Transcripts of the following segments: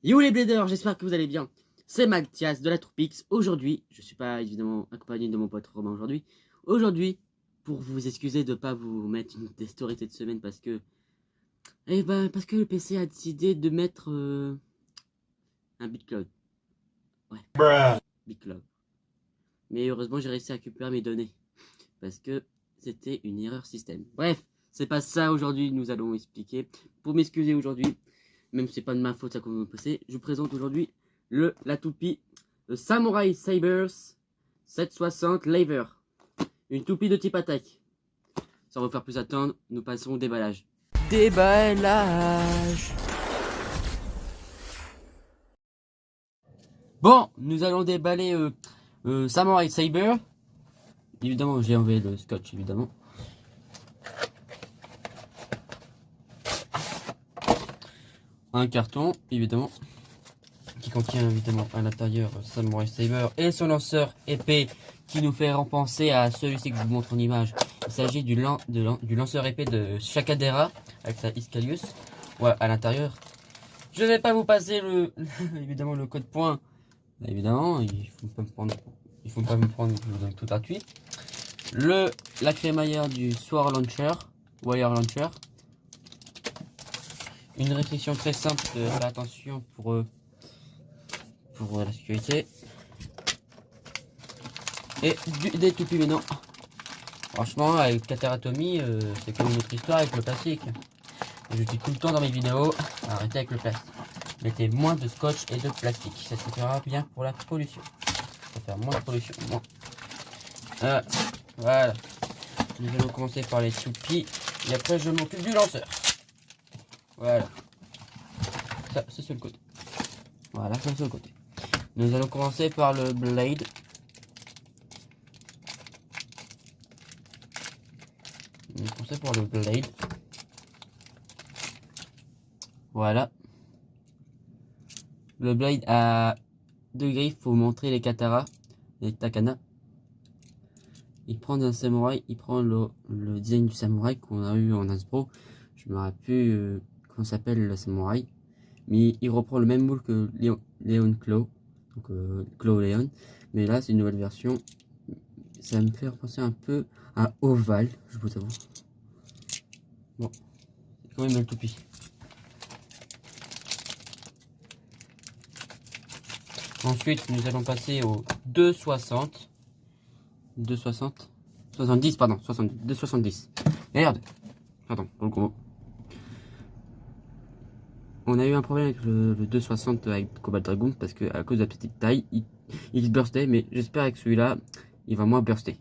Yo les bladers, j'espère que vous allez bien. C'est Mathias de la Tourpix. Aujourd'hui, je suis pas évidemment accompagné de mon pote Romain aujourd'hui. Aujourd'hui, pour vous excuser de pas vous mettre des stories cette semaine parce que le PC a décidé de mettre un BitCloud. Ouais, BitCloud. Mais heureusement, j'ai réussi à récupérer mes données parce que c'était une erreur système. Bref, c'est pas ça aujourd'hui, nous allons expliquer. Pour m'excuser aujourd'hui, même si c'est pas de ma faute ça qu'on me passé, je vous présente aujourd'hui la toupie le Samurai Sabers 760 Laver. Une toupie de type attaque. Sans vous faire plus attendre, nous passons au déballage. Déballage. Bon, nous allons déballer Samurai Saber. Évidemment, j'ai enlevé le scotch, évidemment. Un carton, évidemment, qui contient évidemment à l'intérieur Samurai Saber et son lanceur épée qui nous fait repenser à celui-ci que je vous montre en image. Il s'agit du lanceur épée de Shakadera avec sa Iskalius. Voilà, à l'intérieur. Je ne vais pas vous passer évidemment le code point. Là, évidemment, il faut pas me prendre tout gratuit. La crémaillère du Sword Launcher, Wire Launcher. Une restriction très simple de faire attention pour la sécurité. Et des toupies maintenant. Franchement, avec Cataratomie, c'est comme une autre histoire avec le plastique. Je dis tout le temps dans mes vidéos, arrêtez avec le plastique. Mettez moins de scotch et de plastique. Ça se fera bien pour la pollution. Ça faire moins de pollution. Moins. Voilà. Nous allons commencer par les toupies. Et après, je m'occupe du lanceur. Voilà. Ça, c'est sur le côté. Voilà, c'est sur le côté. Nous allons commencer par le blade. Nous allons commencer par le blade. Voilà. Le blade a deux griffes pour montrer les kataras, les takana. Il prend un samouraï, il prend le design du samouraï qu'on a eu en Hasbro. Je me rappelle plus comment s'appelle le samouraï. Mais il reprend le même moule que Leon Claw. Donc Claw Leon. Mais là c'est une nouvelle version. Ça me fait penser un peu à Oval, je vous avoue. Bon, c'est quand même une belle toupie. Ensuite, nous allons passer au 260. 260. 70, pardon, 70. 270. Merde. Pardon, pour le combo. On a eu un problème avec le 260 avec Cobalt Dragoon parce que à cause de la petite taille, il burstait, mais j'espère avec celui-là, il va moins burster.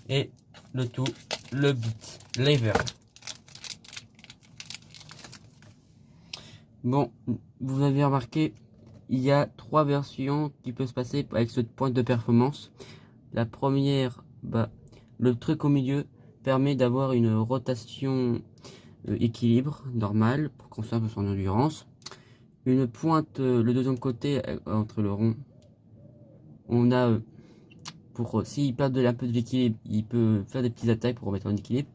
Et le tout, le Beat Laver. Bon, vous avez remarqué, il y a trois versions qui peuvent se passer avec cette pointe de performance. La première, le truc au milieu permet d'avoir une rotation équilibre normal pour qu'on soit son endurance. Une pointe, le deuxième côté entre le rond, on a pour s'il perd un peu de l'équilibre, il peut faire des petites attaques pour remettre en équilibre.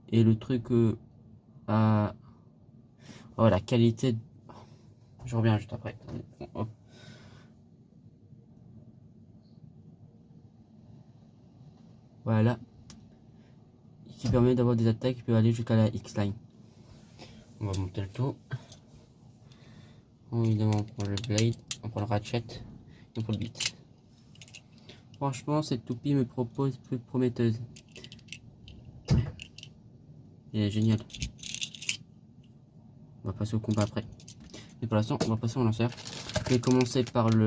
Et le truc à la qualité. Je reviens juste après. Hop. Voilà. Qui permet d'avoir des attaques qui peuvent aller jusqu'à la X-Line. On va monter le tout. Évidemment, on prend le blade, on prend le ratchet, et on prend le beat. Franchement, cette toupie me propose plus prometteuse. Elle est géniale. On va passer au combat après. Et pour l'instant, on va passer au lanceur. Je vais commencer par avec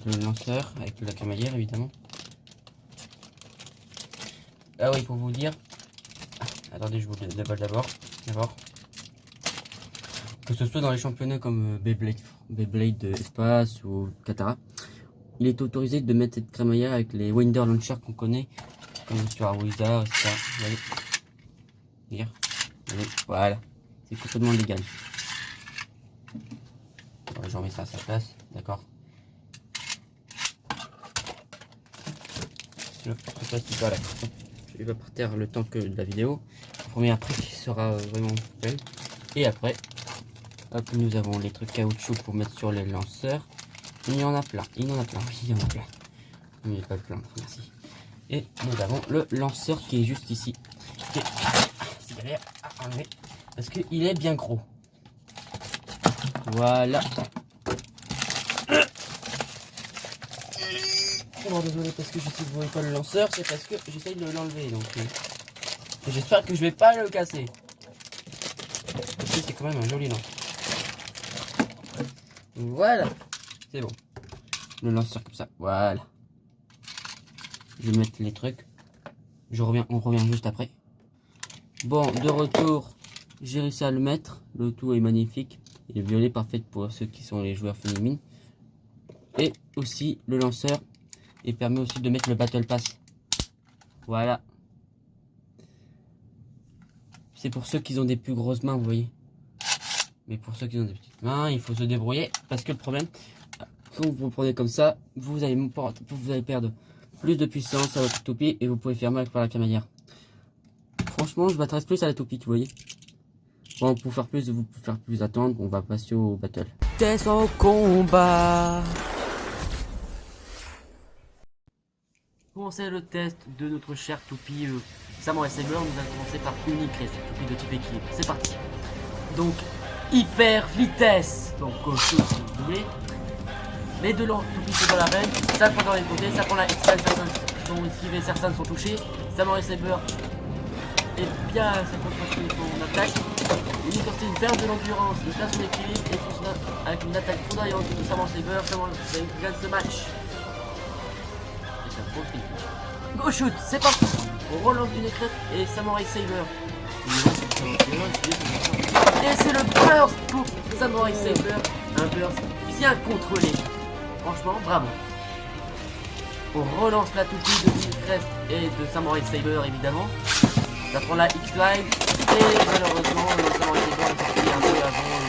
le lanceur, avec la crémaillère évidemment. Ah oui, pour vous dire. Attendez, je vous le déballe d'abord. Que ce soit dans les championnats comme Beyblade de Espace ou Katara, il est autorisé de mettre cette crémaillère avec les Winder Launcher qu'on connaît, comme sur Wizard, etc. Voilà, c'est complètement légal. Ouais, je remets ça à sa place, d'accord. Le plastique, voilà. Je vais par terre le temps que de la vidéo. première prise qui sera vraiment belle. Et après, hop, nous avons les trucs caoutchouc pour mettre sur les lanceurs. Il y en a plein, il y en a plein, oui, il y en a plein. Il n'y a pas plein, merci. Et nous avons le lanceur qui est juste ici. C'est galère à enlever parce qu'il est bien gros. Voilà. Oh, désolé parce que je sais que vous voyez pas le lanceur, c'est parce que j'essaye de l'enlever. Donc j'espère que je vais pas le casser. Parce que c'est quand même un joli lance. Voilà. C'est bon. Le lanceur comme ça. Voilà. Je vais mettre les trucs. On revient juste après. Bon, de retour, j'ai réussi à le mettre. Le tout est magnifique. Il est violet, parfait pour ceux qui sont les joueurs féminines. Et aussi le lanceur. Et permet aussi de mettre le Battle Pass. Voilà. C'est pour ceux qui ont des plus grosses mains, vous voyez. Mais pour ceux qui ont des petites mains, il faut se débrouiller. Parce que le problème, quand vous le prenez comme ça, vous allez perdre plus de puissance à votre toupie. Et vous pouvez faire mal par la manière. Franchement, je m'intéresse plus à la toupie, vous voyez. Bon, pour faire plus, vous pouvez faire plus attendre. On va passer au battle. Test au combat. Commencer le test de notre cher toupie Samurai Saber. Nous allons commencer par Unicrest, toupie de type équilibre. C'est parti. Donc, hyper vitesse. Donc, si vous voulez. Les deux toupies sont dans l'arène. Ça prend dans les côtés. Ça prend la X-Line. Certains sont esquivés, certains sont touchés. Samurai Saber est bien sa concentration son attaque. Unicrest une perte de l'endurance. Il perd son équilibre et fonctionne avec une attaque foudroyante de Samurai Saber. Samurai Saber gagne ce match. Go shoot, c'est parti. On relance une écrette et Samurai Saber. Et c'est le burst pour Samurai Saber. Un burst bien contrôlé. Franchement, bravo. On relance la toupie de Unicrest et de Samurai Saber évidemment. Ça prend la X-Line. Et malheureusement, le Samurai Saber est sorti un peu avant le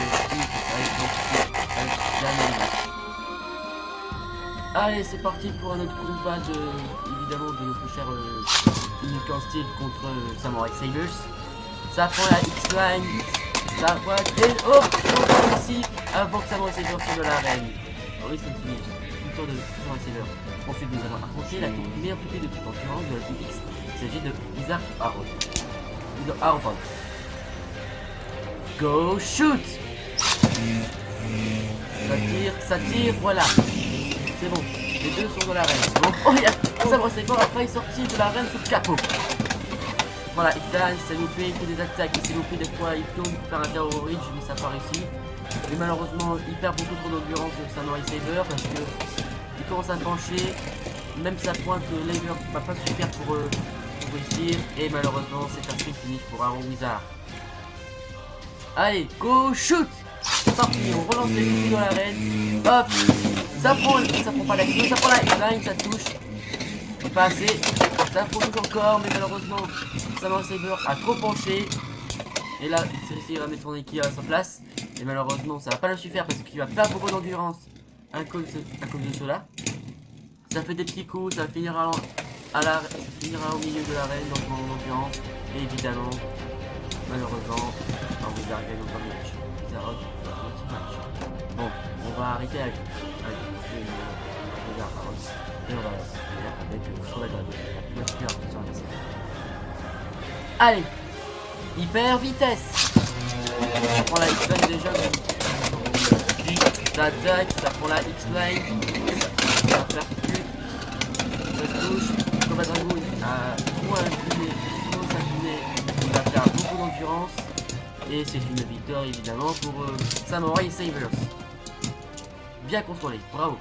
match. Allez, c'est parti pour un autre combat évidemment de notre cher Unique en style contre Samurai Sabers. Ça prend la X-Line, ça voit et oh, on ici avant que Samurai Saber sorte de l'arène. Oh oui, c'est une tour de Samurai Saber. Ensuite, nous allons affronter la meilleure toupie de toute endurance de la Team X. Il s'agit de Blizzard Arrow. Go shoot! Ça tire, voilà. C'est bon, les deux sont dans l'arène. Donc, oh, il y a Samurai Saber a failli sortir de l'arène sous le capot. Voilà, X-Line s'est loupé, il fait des attaques, il s'est loupé des fois, il tourne pour faire un terror ridge, mais ça part ici. Mais malheureusement, il perd beaucoup trop d'endurance de Samurai Saber parce que il commence à pencher. Même sa pointe, Laser va pas super pour réussir. Et malheureusement, c'est un sprint finish pour Arrow Wizard. Allez, go shoot! C'est parti, on relance les toupies dans l'arène. Hop! Ça prend pas la X, ça prend la X-Line, ça touche. Pas assez. Ça touche encore, mais malheureusement, Samurai Saber a trop penché. Et là, celui-ci va mettre son équipe à sa place. Et malheureusement, ça va pas le suffire parce qu'il va perdre beaucoup d'endurance à cause de cela. Ça fait des petits coups, ça finira au milieu de l'arène dans le moment d'endurance. Et évidemment, malheureusement, on vous a gagné dans le match. Bon, on va arrêter avec les armes et on va finir avec sur la gradée. Allez, hyper vitesse. Ça prend la X-Line déjà, ça attaque, ça prend la X-Line, ça percute, ça touche, Combat Dragoon a trop incliné, il va faire beaucoup d'endurance. Et c'est une victoire évidemment pour Samurai Sabers. Bien contrôlé, bravo.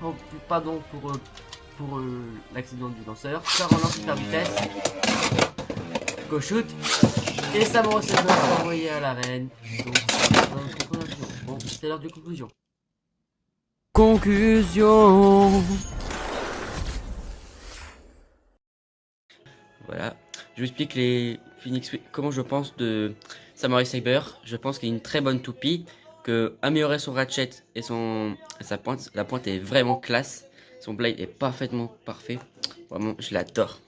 Oh, pardon pour l'accident du lanceur. Ça relance super vitesse. Go shoot. Et Samurai Sabers est envoyé à l'arène. Bon, c'est l'heure de conclusion. Conclusion. Voilà. Je vous explique comment je pense de Samurai Saber. Je pense qu'il a une très bonne toupie, que améliorer son ratchet et sa pointe, la pointe est vraiment classe. Son blade est parfaitement parfait. Vraiment, je l'adore.